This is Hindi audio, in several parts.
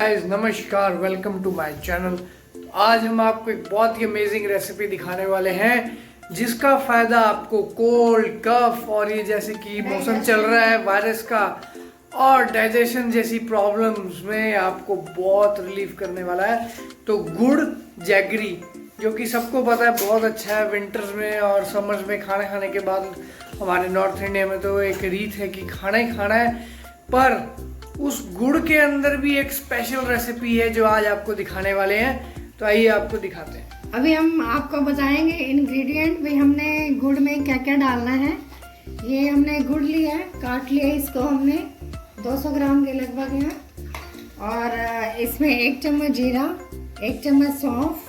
गाइस नमस्कार, वेलकम टू माय चैनल। आज हम आपको एक बहुत ही अमेजिंग रेसिपी दिखाने वाले हैं जिसका फायदा आपको कोल्ड कफ और ये जैसे कि मौसम चल रहा है वायरस का और डाइजेशन जैसी प्रॉब्लम्स में आपको बहुत रिलीफ करने वाला है। तो गुड़ जैगरी जो कि सबको पता है बहुत अच्छा है विंटर्स में और समर्स में खाना खाने के बाद। हमारे नॉर्थ इंडिया में तो एक रीत है कि खाना ही खाना है, पर उस गुड़ के अंदर भी एक स्पेशल रेसिपी है जो आज आपको दिखाने वाले हैं। तो आइए आपको दिखाते हैं। अभी हम आपको बताएंगे इंग्रेडिएंट भी, हमने गुड़ में क्या क्या डालना है। ये हमने गुड़ लिया है, काट लिया इसको हमने 200 ग्राम के लगभग है। और इसमें 1 चम्मच जीरा, 1 चम्मच सौंफ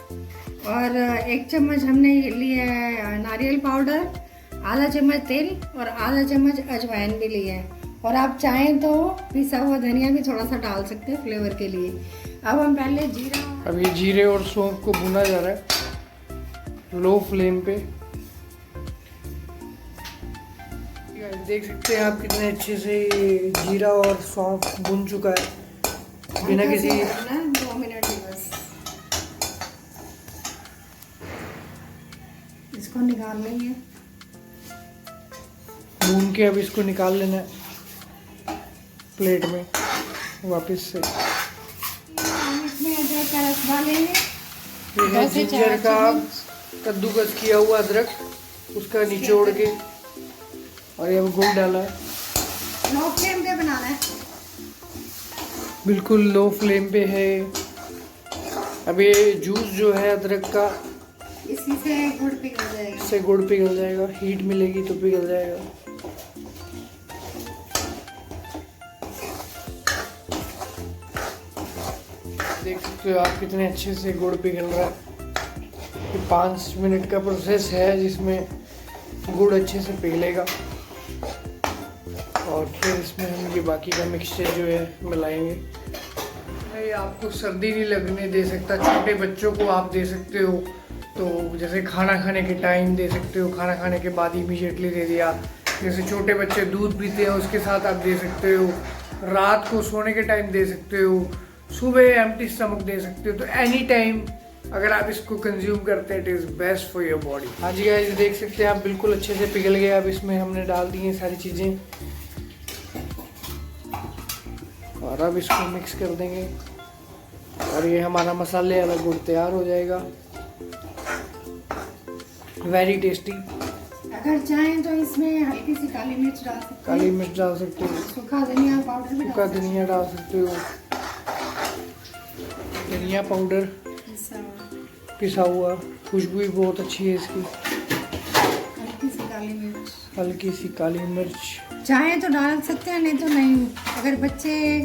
और 1 चम्मच हमने लिया है नारियल पाउडर, आधा चम्मच तेल और आधा चम्मच अजवाइन भी लिया है। और आप चाहें तो पिसा हुआ धनिया भी थोड़ा सा डाल सकते हैं फ्लेवर के लिए। अब हम पहले जीरा, अब ये जीरे और सौंफ को भुना जा रहा है लो फ्लेम पे। देख सकते हैं आप कितने अच्छे से जीरा और सौंफ भुन चुका है बिना किसी 2 मिनट ही बस। इसको निकाल लेंगे, भून के अब इसको निकाल लेना है प्लेट में वापस से। हम इसमें अदरक का रस डालेंगे। ये है जिंजर का कद्दूकस किया हुआ अदरक, उसका निचोड़ के, और ये अब गुड़ डाला है। लो फ्लेम पे बनाना है, बिल्कुल लो फ्लेम पे है। अब ये जूस जो है अदरक का, इसी से गुड़ पिघल जाएगा। इससे गुड़ पिघल जाएगा, हीट मिलेगी तो पिघल जाएगा। देख सकते हो आप कितने अच्छे से गुड़ पिघल रहा है। ये 5 मिनट का प्रोसेस है जिसमें गुड़ अच्छे से पिघलेगा और फिर इसमें हम ये बाकी का मिक्सचर जो है मिलाएंगे। ये आपको सर्दी नहीं लगने दे सकता, छोटे बच्चों को आप दे सकते हो। तो जैसे खाना खाने के टाइम दे सकते हो, खाना खाने के बाद इमीडिएटली दे दिया। जैसे छोटे बच्चे दूध पीते हैं उसके साथ आप दे सकते हो, रात को सोने के टाइम दे सकते हो, सुबह एम्प्टी स्टमक दे सकते हो। तो एनी टाइम अगर आप इसको कंज्यूम करते हैं, it is best for your body. हाँ जी गाइस, देख सकते हैं आप बिल्कुल अच्छे से पिघल गया। अब इसमें हमने डाल दी हैं सारी चीज़ें और अब इसको मिक्स कर देंगे और ये हमारा मसाले वाला गुड़ तैयार हो जाएगा। Very tasty. अगर चाहें तो इसमें हल्की सी काली मिर्च डाल सकते हैं, काली मिर्च डाल सकते हो, सूखा धनिया पाउडर भी सूखा धनिया डाल सकते हो, धनिया पाउडर पिसा हुआ, खुशबू भी बहुत अच्छी है इसकी। हल्की सी काली मिर्च, हल्की सी काली मिर्च चाहें तो डाल सकते हैं, नहीं तो नहीं। अगर बच्चे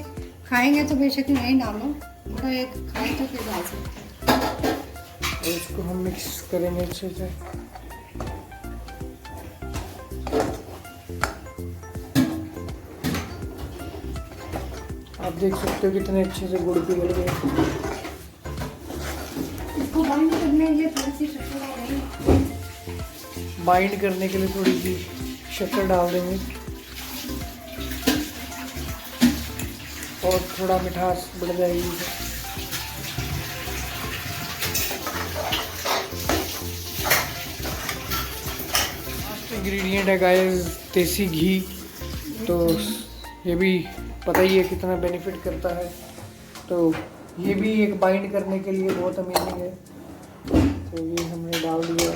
खाएंगे तो बेशक नहीं डालो, थोड़ा एक खाए तो फिर डाल सकते हैं। और इसको हम मिक्स करेंगे अच्छे से। आप देख सकते हो कितने अच्छे से गुड़ पिघल गए। इसको बाइंड करने के लिए थोड़ी सी शक्कर डालेंगे। बाइंड करने के लिए थोड़ी सी शक्कर डाल देंगे और थोड़ा मिठास बढ़ जाएगी। इंग्रेडिएंट है गाइस देसी घी। तो ये भी पता ही है कितना बेनिफिट करता है, तो ये भी एक बाइंड करने के लिए बहुत अमेजिंग है। तो ये हमने डाल दिया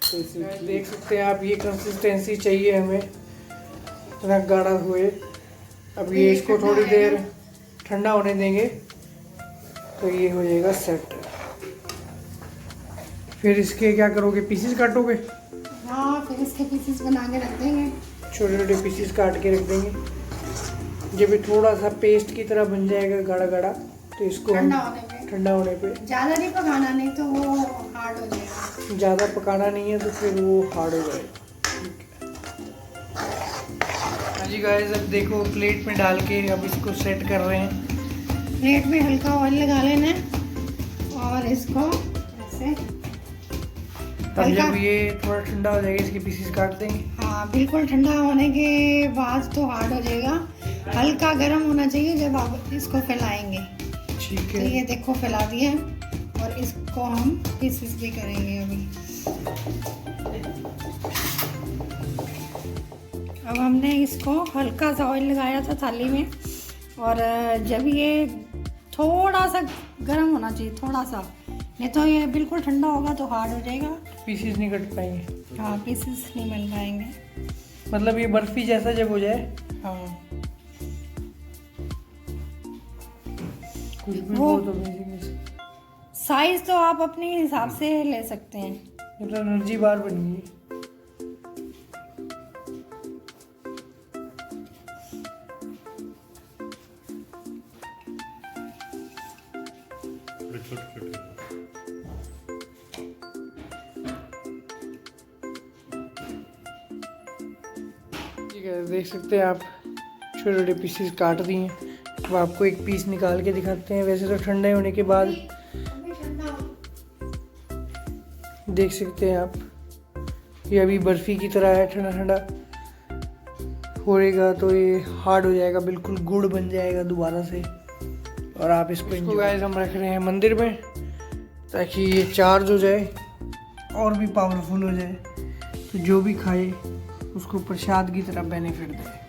देसी घी। देख सकते हैं आप, ये कंसिस्टेंसी चाहिए हमें, इतना गाढ़ा हुए। अब ये इसको थोड़ी देर ठंडा होने देंगे तो ये हो जाएगा सेट। फिर इसके क्या करोगे, पीसेस काटोगे? हाँ, फिर इसके पीसेस बना के रख देंगे, छोटे छोटे पीसेस काट के रख देंगे। जब ये थोड़ा सा पेस्ट की तरह बन जाएगा गाढ़ा गाढ़ा, तो इसको ठंडा होने पे ज़्यादा नहीं पकाना, नहीं तो वो हार्ड हो जाएगा। ज़्यादा पकाना नहीं है तो फिर वो हार्ड हो जाएगा। हाँ जी गाइस, अब देखो प्लेट में डाल के अब इसको सेट कर रहे हैं। प्लेट में हल्का ऑयल लगा लेना है और इसको ऐसे अब जब ये थोड़ा ठंडा हो जाएगा इसके पीसेस काट देंगे। हाँ, बिल्कुल ठंडा होने के बाद तो हार्ड हो जाएगा। हल्का गर्म होना चाहिए जब आप इसको फैलाएंगे। ठीक तो है। ये देखो फैला दिया और इसको हम पीसेस भी करेंगे अभी। अब हमने इसको हल्का सा ऑयल लगाया था थाली में, और जब ये थोड़ा सा गर्म होना चाहिए, थोड़ा सा, नहीं तो ये बिल्कुल ठंडा होगा तो हार्ड हो जाएगा। पीसेस नहीं कट पाएंगे। हाँ, पीसेस नहीं बन पाएंगे। मतलब ये बर्फी जैसा जब हो जाए। हाँ, खुशबू वो- बहुत अमेजिंग है। साइज तो आप अपने हिसाब से ले सकते हैं। मतलब एनर्जी बार बन गई। ठीक है, देख सकते हैं आप छोटे छोटे पीसेस काट दिए हैं। अब आपको एक पीस निकाल के दिखाते हैं। वैसे तो ठंडे होने के बाद देख सकते हैं आप, ये अभी बर्फ़ी की तरह है, ठंडा ठंडा होएगा तो ये हार्ड हो जाएगा, बिल्कुल गुड़ बन जाएगा दोबारा से। और आप इसको गाइस हम रख रहे हैं मंदिर में, ताकि ये चार्ज हो जाए और भी पावरफुल हो जाए, तो जो भी खाए उसको प्रसाद की तरह बेनिफिट दे।